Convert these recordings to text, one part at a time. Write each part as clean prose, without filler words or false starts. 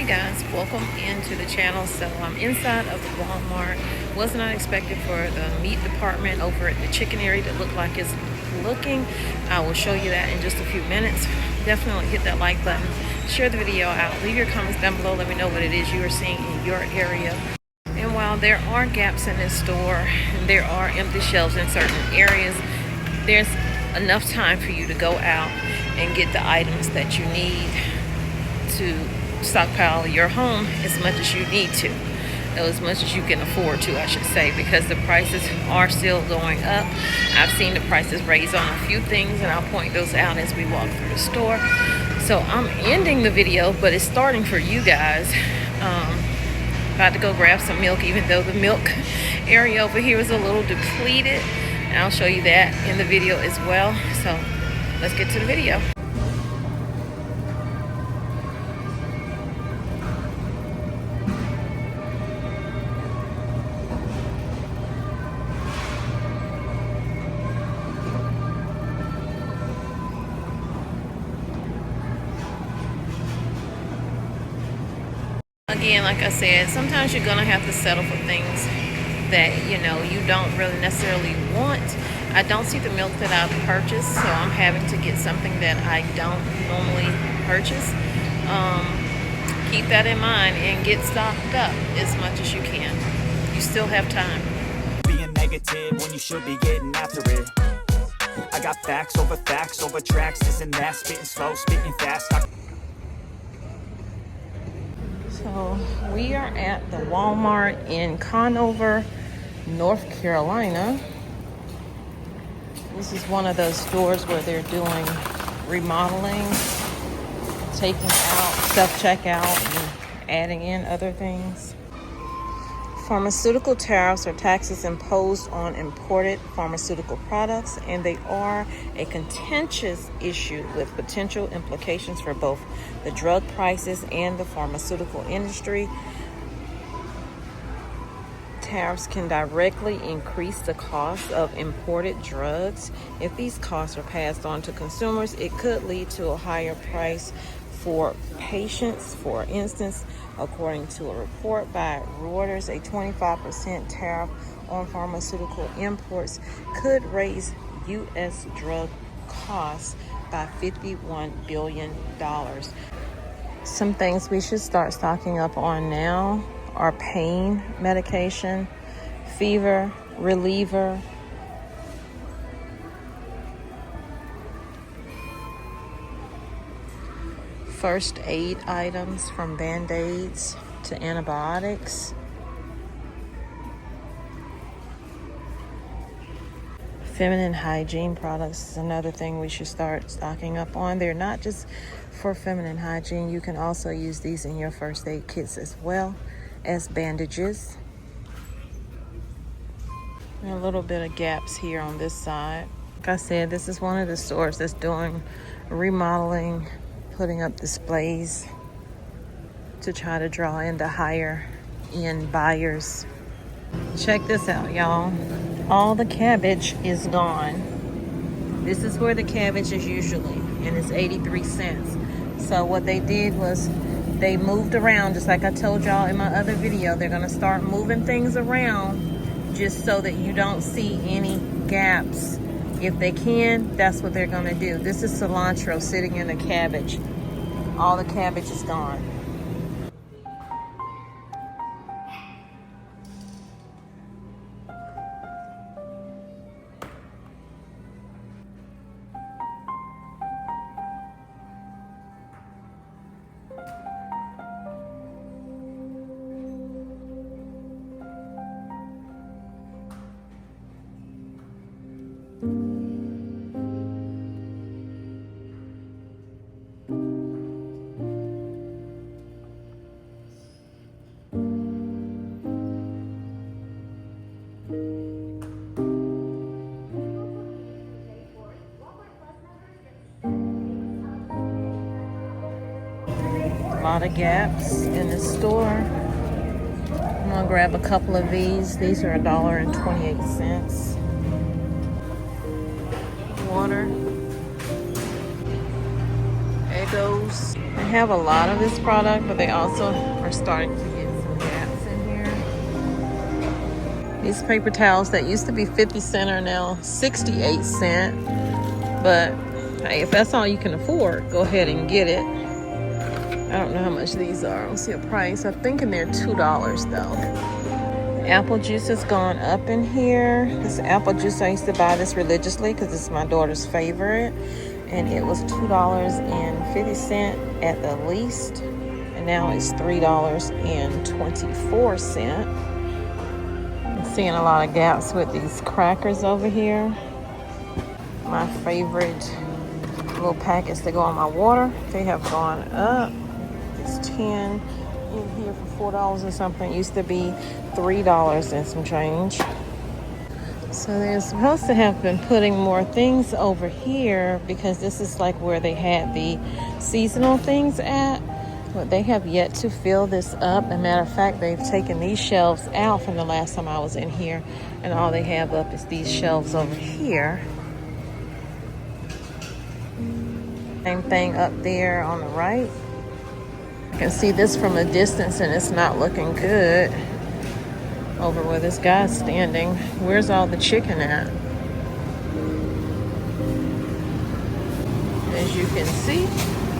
guys, welcome into the channel. So I'm inside of the Walmart. Was not expected for the meat department over at the chicken area to look like it's looking. I will show you that in just a few minutes. Definitely hit that like button, share the video out, leave your comments down below, let me know what it is you are seeing in your area. And while there are gaps in this store and there are empty shelves in certain areas, there's enough time for you to go out and get the items that you need to stockpile your home as much as you need to, as much as you can afford to, I should say, because the prices are still going up. I've seen the prices raise on a few things, and I'll point those out as we walk through the store. So I'm ending the video, but it's starting for you guys. About to go grab some milk, even though the milk area over here is a little depleted, and I'll show you that in the video as well. So let's get to the video. Again, like I said, sometimes you're gonna have to settle for things that you don't really necessarily want. I don't see the milk that I've purchased, so I'm having to get something that I don't normally purchase. Keep that in mind and get stocked up as much as you can. You still have time. Being negative when you should be getting after it. I got facts over tracks, this and that, spitting slow, spitting fast. So we are at the Walmart in Conover, North Carolina. This is one of those stores where they're doing remodeling, taking out self-checkout and adding in other things. Pharmaceutical tariffs are taxes imposed on imported pharmaceutical products, and they are a contentious issue with potential implications for both the drug prices and the pharmaceutical industry. Tariffs can directly increase the cost of imported drugs. If these costs are passed on to consumers, it could lead to a higher price for patients. For instance, according to a report by Reuters, a 25% tariff on pharmaceutical imports could raise U.S. drug costs by $51 billion. Some things we should start stocking up on now are pain medication, fever reliever, first aid items from Band-Aids to antibiotics. Feminine hygiene products is another thing we should start stocking up on. They're not just for feminine hygiene. You can also use these in your first aid kits as well as bandages. And a little bit of gaps here on this side. Like I said, this is one of the stores that's doing remodeling, putting up displays to try to draw in the higher end buyers. Check this out, y'all. All the cabbage is gone. This is where the cabbage is usually, and it's 83 cents. So what they did was they moved around, just like I told y'all in my other video. They're gonna start moving things around just so that you don't see any gaps. If they can, that's what they're gonna do. This is cilantro sitting in the cabbage. All the cabbage is gone. A lot of gaps in the store. I'm gonna grab a couple of these. These are $1.28. Water. goes. They have a lot of this product, but they also are starting to get some gaps in here. These paper towels that used to be 50 cents are now 68 cents. But hey, if that's all you can afford, go ahead and get it. I don't know how much these are. I don't see a price. I'm thinking they're $2 though. Apple juice has gone up in here. This apple juice, I used to buy this religiously because it's my daughter's favorite. And it was $2.50 at the least. And now it's $3.24. I'm seeing a lot of gaps with these crackers over here. My favorite little packets that go on my water, they have gone up. It's 10 in here for $4 or something. It used to be $3 and some change. So they're supposed to have been putting more things over here because this is like where they had the seasonal things at. But they have yet to fill this up. As a matter of fact, they've taken these shelves out from the last time I was in here. And all they have up is these shelves over here. Same thing up there on the right. You can see this from a distance and it's not looking good. Over where this guy's standing. Where's all the chicken at? As you can see,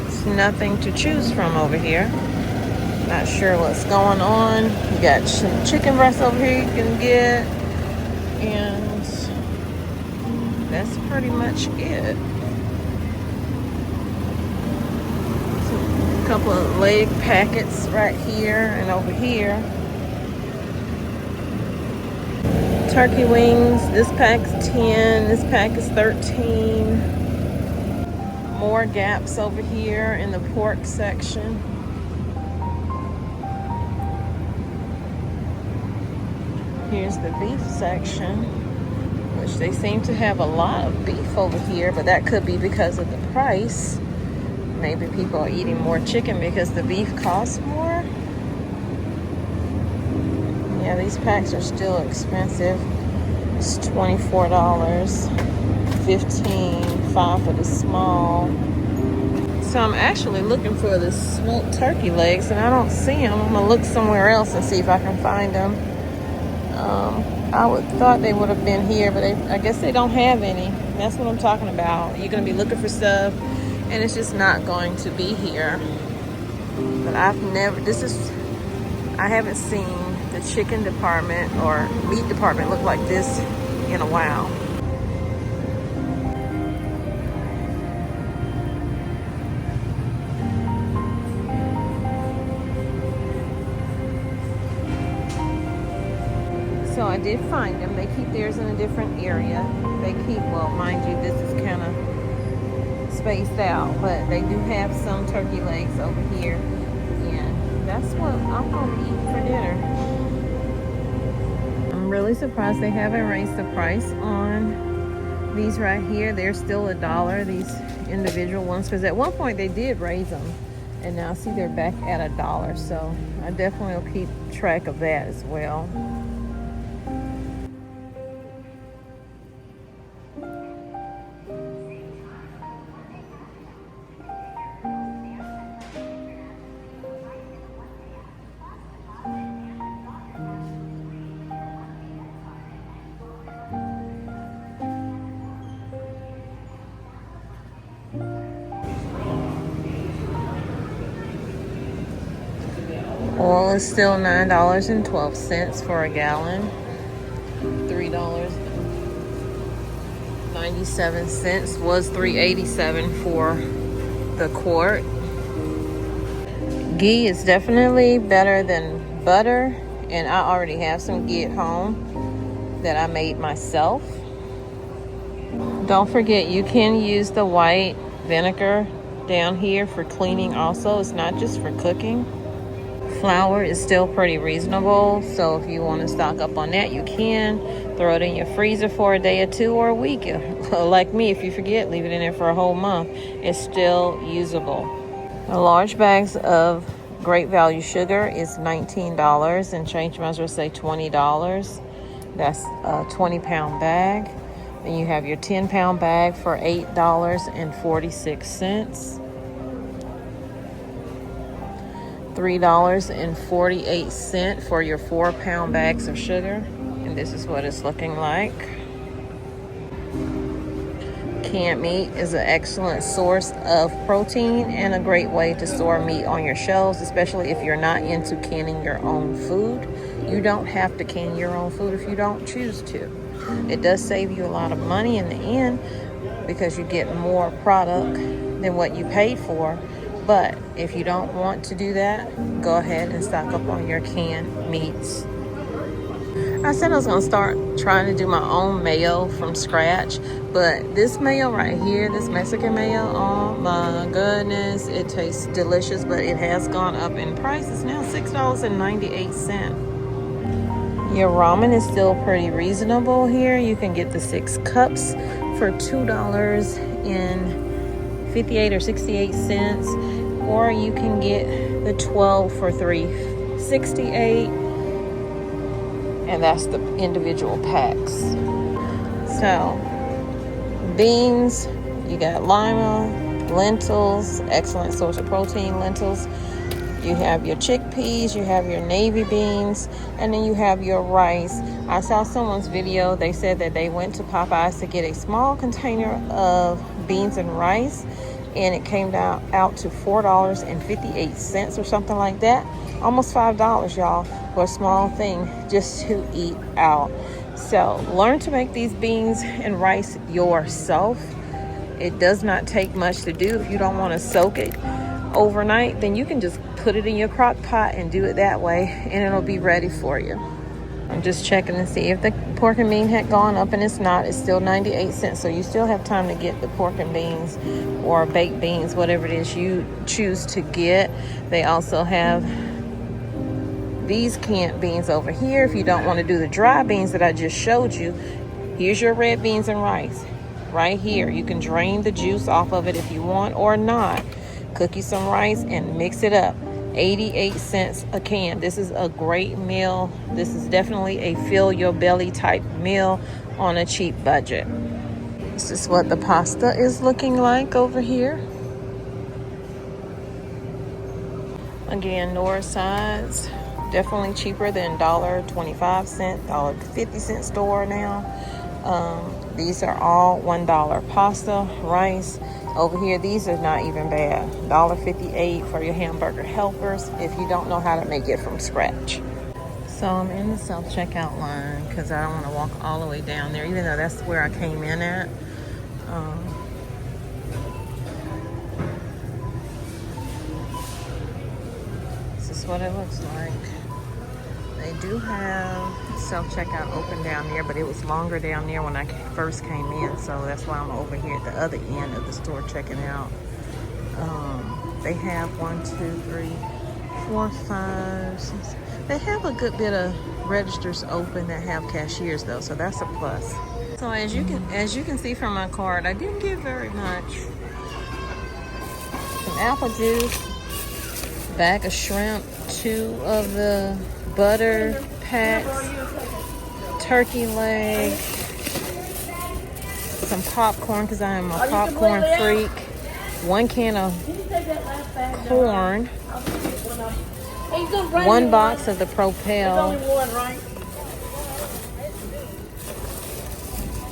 it's nothing to choose from over here. Not sure what's going on. You got some chicken breasts over here you can get. And that's pretty much it. A couple of leg packets right here and over here. Turkey wings, this pack's 10, this pack is 13. More gaps over here in the pork section. Here's the beef section, which they seem to have a lot of beef over here, but that could be because of the price. Maybe people are eating more chicken because the beef costs more. Yeah, these packs are still expensive. It's $24, $15, $5 for the small. So I'm actually looking for the smoked turkey legs and I don't see them. I'm gonna look somewhere else and see if I can find them. I would thought they would have been here, but I guess they don't have any. That's what I'm talking about. You're gonna be looking for stuff and it's just not going to be here. But I haven't seen the chicken department or meat department look like this in a while. So I did find them. They keep theirs in a different area. They keep, well, mind you, this is kind of spaced out, but they do have some turkey legs over here. And that's what I'm gonna eat for dinner. I'm really surprised they haven't raised the price on these right here. They're still $1, these individual ones, because at one point they did raise them. And now see they're back at $1. So I definitely will keep track of that as well. Oil is still $9.12 for a gallon. $3.97 was $3.87 for the quart. Ghee is definitely better than butter, and I already have some ghee at home that I made myself. Don't forget, you can use the white vinegar down here for cleaning also. It's not just for cooking. Flour is still pretty reasonable, so if you want to stock up on that, you can. Throw it in your freezer for a day or two or a week. Like me, if you forget, leave it in there for a whole month. It's still usable. The large bags of Great Value sugar is $19, and change measures say $20. That's a 20-pound bag. Then you have your 10-pound bag for $8.46. $3.48 for your 4-pound bags of sugar. And this is what it's looking like. Canned meat is an excellent source of protein and a great way to store meat on your shelves, especially if you're not into canning your own food. You don't have to can your own food if you don't choose to. It does save you a lot of money in the end because you get more product than what you paid for. But if you don't want to do that, go ahead and stock up on your canned meats. I said I was going to start trying to do my own mayo from scratch, but this mayo right here, this Mexican mayo, oh my goodness, it tastes delicious, but it has gone up in price. It's now $6.98. Your ramen is still pretty reasonable here. You can get the 6 cups for $2.58 or 68 cents, or you can get the 12 for $3.68. And that's the individual packs. So, beans, you got lima, lentils, excellent source of protein, lentils. You have your chickpeas, you have your navy beans, and then you have your rice. I saw someone's video. They said that they went to Popeyes to get a small container of beans and rice, and it came out to $4.58 or something like that. Almost $5, y'all, for a small thing just to eat out. So learn to make these beans and rice yourself. It does not take much to do. If you don't want to soak it overnight, then you can just put it in your crock pot and do it that way, and it'll be ready for you. I'm just checking to see if the pork and bean had gone up, and it's not. It's still 98 cents, so you still have time to get the pork and beans or baked beans, whatever it is you choose to get. They also have these canned beans over here. If you don't want to do the dry beans that I just showed you, here's your red beans and rice right here. You can drain the juice off of it if you want or not. Cook you some rice and mix it up. 88 cents a can. This is a great meal. This is definitely a fill your belly type meal on a cheap budget. This is what the pasta is looking like over here. Again, north sides, definitely cheaper than $1.25, $1.50 store now. These are all $1 pasta, rice. Over here, these are not even bad. $1.58 for your hamburger helpers if you don't know how to make it from scratch. So I'm in the self-checkout line because I don't want to walk all the way down there, even though that's where I came in at. This is what it looks like. They do have self-checkout open down there, but it was longer down there when I first came in, so that's why I'm over here at the other end of the store checking out. They have 1, 2, 3, 4, 5, 6. They have a good bit of registers open that have cashiers though, so that's a plus. So as you can see from my card, I didn't get very much. Some apple juice, bag of shrimp, 2 of the butter packs, turkey leg, some popcorn because I am a popcorn freak, 1 can of corn, 1 box of the Propel,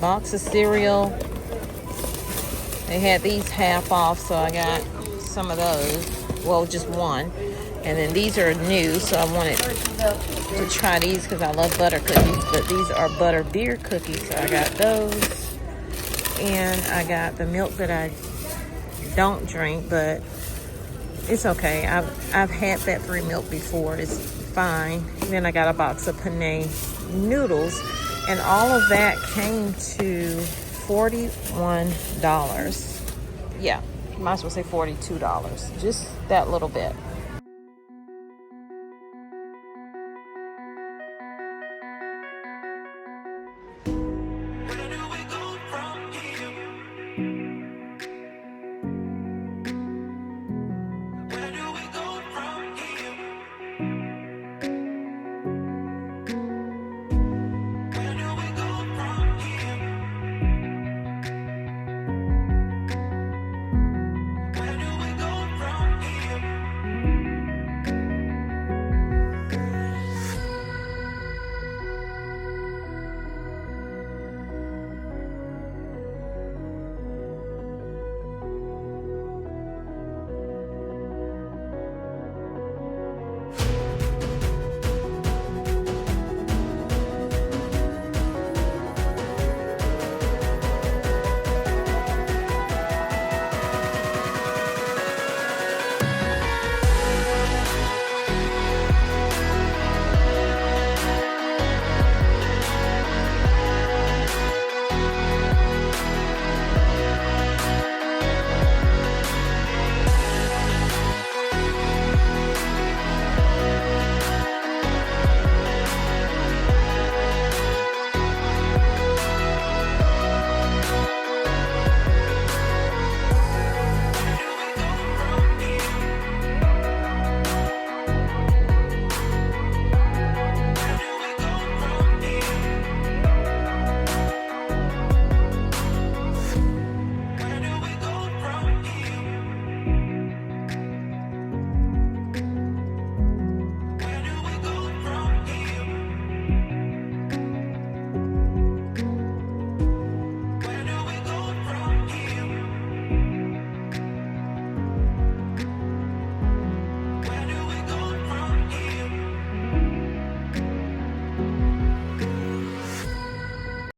box of cereal. They had these half off, so I got some of those. Well, just 1. And then these are new, so I wanted to try these because I love butter cookies. But these are butter beer cookies, so I got those. And I got the milk that I don't drink, but it's okay. I've had fat-free milk before. It's fine. And then I got a box of penne noodles, and all of that came to $41. Yeah, might as well say $42. Just that little bit.